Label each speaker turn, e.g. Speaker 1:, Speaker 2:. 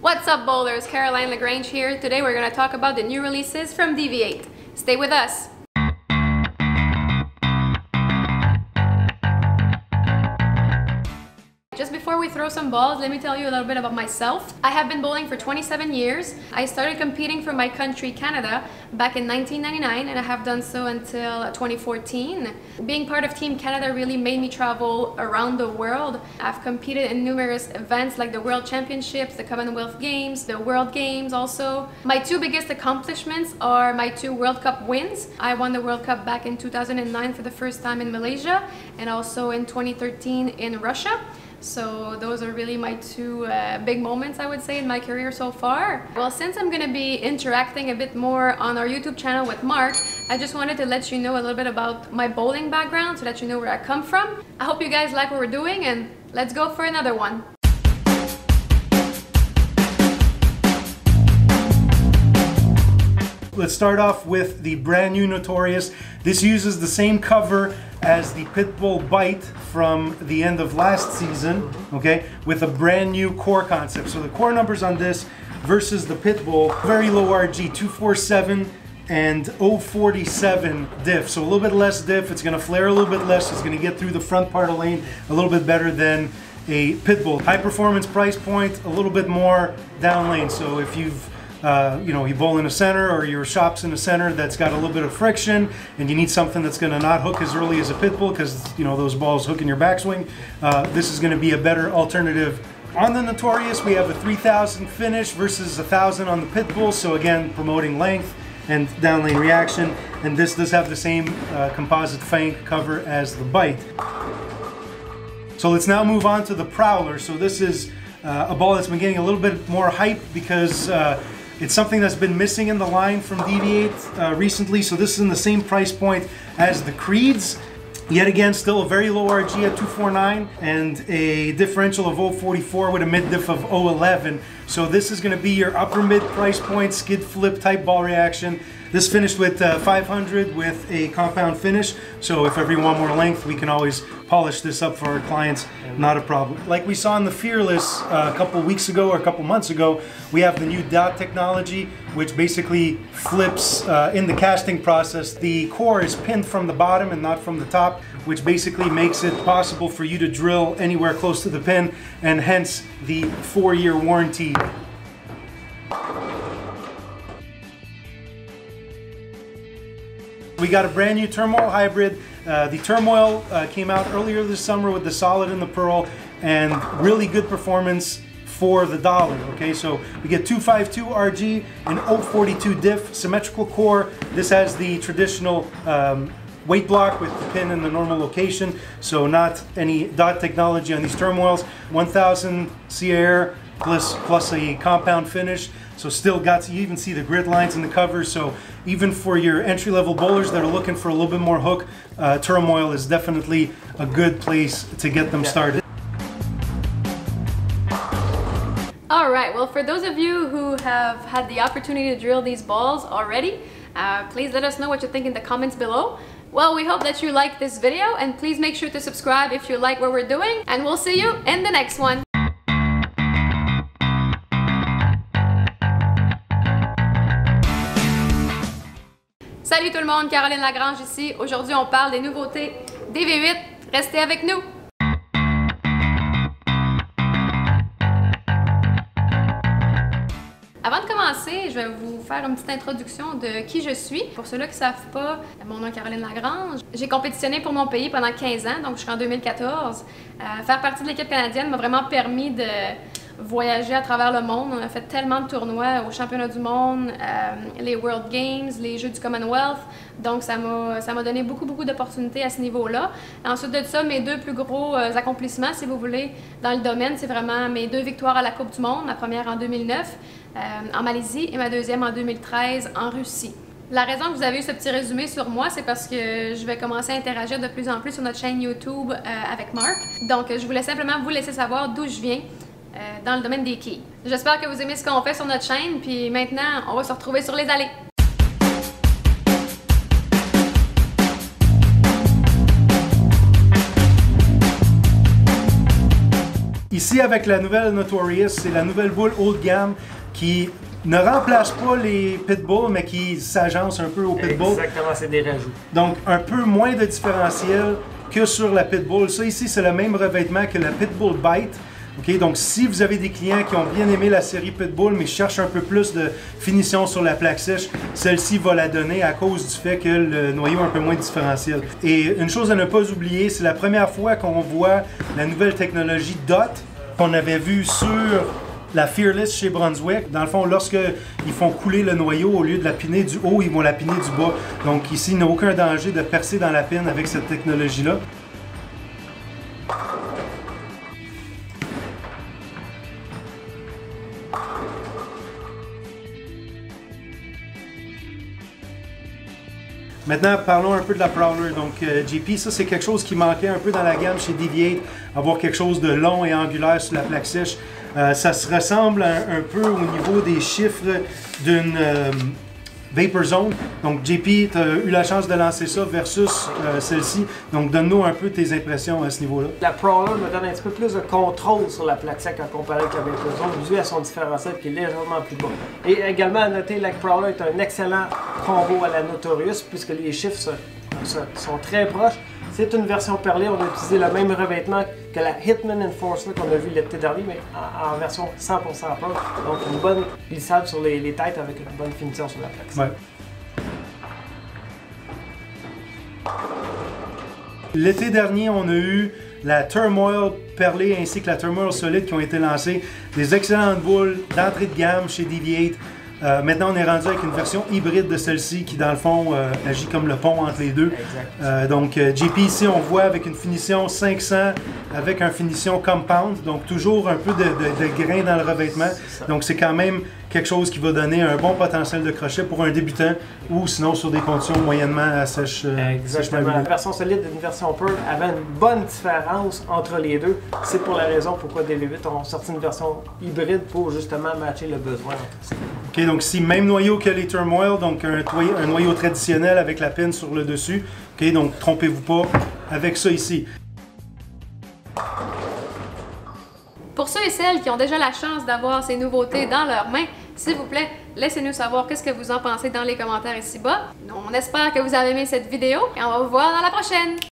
Speaker 1: What's up, bowlers? Caroline Lagrange here. Today we're going to talk about the new releases from Deviate. Stay with us. Just before we throw some balls, let me tell you a little bit about myself. I have been bowling for 27 years. I started competing for my country, Canada, back in 1999, and I have done so until 2014. Being part of Team Canada really made me travel around the world. I've competed in numerous events like the World Championships, the Commonwealth Games, the World Games also. My two biggest accomplishments are my two World Cup wins. I won the World Cup back in 2009 for the first time in Malaysia, and also in 2013 in Russia. So those are really my two big moments, I would say, in my career so far. Well, since I'm going to be interacting a bit more on our YouTube channel with Mark, I just wanted to let you know a little bit about my bowling background so that you know where I come from. I hope you guys like what we're doing, and let's go for another one.
Speaker 2: Let's start off with the brand new Notorious. This uses the same cover as the Pitbull Bite from the end of last season, okay, with a brand new core concept. So the core numbers on this versus the Pitbull, very low RG, 247 and 047 diff. So a little bit less diff, it's gonna flare a little bit less, it's gonna get through the front part of lane a little bit better than a Pitbull. High performance price point, a little bit more down lane. So if you've you bowl in a center, or your shop's in a center that's got a little bit of friction and you need something that's going to not hook as early as a Pitbull because those balls hook in your backswing, this is going to be a better alternative. On the Notorious, we have a 3000 finish versus 1000 on the Pitbull, so again promoting length and down lane reaction, and this does have the same composite fank cover as the Bite. So let's now move on to the Prowler. So this is a ball that's been getting a little bit more hype because it's something that's been missing in the line from Deviate recently. So this is in the same price point as the Creeds. Yet again, still a very low RG at 249 and a differential of 044 with a mid diff of 011. So this is going to be your upper mid price point skid flip type ball reaction. This finished with 500 with a compound finish. So if ever you want more length, we can always polish this up for our clients, not a problem. Like we saw in the Fearless a couple weeks ago or a couple months ago, we have the new dot technology, which basically flips in the casting process. The core is pinned from the bottom and not from the top, which basically makes it possible for you to drill anywhere close to the pin, and hence the 4-year warranty. We got a brand new Turmoil hybrid. The Turmoil came out earlier this summer with the Solid and the Pearl, and really good performance for the dollar. Okay, so we get 252 RG and 042 diff, symmetrical core. This has the traditional weight block with the pin in the normal location, so not any dot technology on these Turmoils. 1000 CAR plus a compound finish. So still got to, you even see the grid lines in the cover. So even for your entry-level bowlers that are looking for a little bit more hook, Turmoil is definitely a good place to get them started.
Speaker 1: All right, well, for those of you who have had the opportunity to drill these balls already, please let us know what you think in the comments below. Well, we hope that you liked this video, and please make sure to subscribe if you like what we're doing, and we'll see you in the next one. Salut tout le monde, Caroline Lagrange ici. Aujourd'hui, on parle des nouveautés des V8. Restez avec nous! Avant de commencer, je vais vous faire une petite introduction de qui je suis. Pour ceux-là qui ne savent pas, mon nom est Caroline Lagrange. J'ai compétitionné pour mon pays pendant 15 ans, donc jusqu'en 2014. Faire partie de l'équipe canadienne m'a vraiment permis de voyager à travers le monde. On a fait tellement de tournois aux championnats du monde, les World Games, les Jeux du Commonwealth. Donc ça m'a donné beaucoup d'opportunités à ce niveau-là. Ensuite de ça, mes deux plus gros accomplissements, si vous voulez, dans le domaine, c'est vraiment mes deux victoires à la Coupe du Monde. Ma première en 2009 en Malaisie et ma deuxième en 2013 en Russie. La raison que vous avez eu ce petit résumé sur moi, c'est parce que je vais commencer à interagir de plus en plus sur notre chaîne YouTube avec Mark. Donc je voulais simplement vous laisser savoir d'où je viens dans le domaine des quilles. J'espère que vous aimez ce qu'on fait sur notre chaîne, puis maintenant, on va se retrouver sur les allées.
Speaker 2: Ici, avec la nouvelle Notorious, c'est la nouvelle boule haut de gamme qui ne remplace pas les Pitbull, mais qui s'agence un peu au Pitbull.
Speaker 3: Exactement, c'est des rajouts.
Speaker 2: Donc, un peu moins de différentiel que sur la Pitbull. Ça ici, c'est le même revêtement que la Pitbull Bite. Okay, donc, si vous avez des clients qui ont bien aimé la série Pitbull, mais cherchent un peu plus de finition sur la plaque sèche, celle-ci va la donner à cause du fait que le noyau a un peu moins de différentiel. Et une chose à ne pas oublier, c'est la première fois qu'on voit la nouvelle technologie DOT qu'on avait vue sur la Fearless chez Brunswick. Dans le fond, lorsqu'ils font couler le noyau, au lieu de la piner du haut, ils vont la piner du bas. Donc ici, il n'y a aucun danger de percer dans la pine avec cette technologie-là. Maintenant, parlons un peu de la Prowler. Donc, JP, ça c'est quelque chose qui manquait un peu dans la gamme chez Deviate, avoir quelque chose de long et angulaire sur la plaque sèche. Ça se ressemble un peu au niveau des chiffres d'une Vapor Zone. Donc, JP, tu as eu la chance de lancer ça versus celle-ci. Donc, donne-nous un peu tes impressions à ce niveau-là.
Speaker 3: La Prowler me donne un petit peu plus de contrôle sur la plaque sec à comparer avec la Vapor Zone, dû à son différentiel qui est légèrement plus bas. Et également à noter, la Prowler est un excellent combo à la Notorious puisque les chiffres sont très proches. C'est une version perlée, on a utilisé le même revêtement que la Hitman Enforcer qu'on a vu l'été dernier, mais en version 100% pro. Donc une bonne glissade sur les têtes avec une bonne finition sur la plaque.
Speaker 2: Ouais. L'été dernier, on a eu la Turmoil perlée ainsi que la Turmoil solide qui ont été lancées. Des excellentes boules d'entrée de gamme chez Deviate. Maintenant, on est rendu avec une version hybride de celle-ci qui, dans le fond, agit comme le pont entre les deux. Donc, JP ici, on voit avec une finition 500 avec une finition compound. Donc, toujours un peu de grain dans le revêtement. Donc, c'est quand même quelque chose qui va donner un bon potentiel de crochet pour un débutant ou sinon sur des conditions moyennement sèches.
Speaker 3: Exactement. La version solide et une version Pearl avait une bonne différence entre les deux. C'est pour la raison pourquoi DV8 ont sorti une version hybride pour justement matcher le besoin.
Speaker 2: OK, donc ici, même noyau que les Turmoil, donc un noyau traditionnel avec la pine sur le dessus. OK, donc trompez-vous pas avec ça ici.
Speaker 1: Pour ceux et celles qui ont déjà la chance d'avoir ces nouveautés dans leurs mains, s'il vous plaît, laissez-nous savoir qu'est-ce que vous en pensez dans les commentaires ici-bas. On espère que vous avez aimé cette vidéo et on va vous voir dans la prochaine!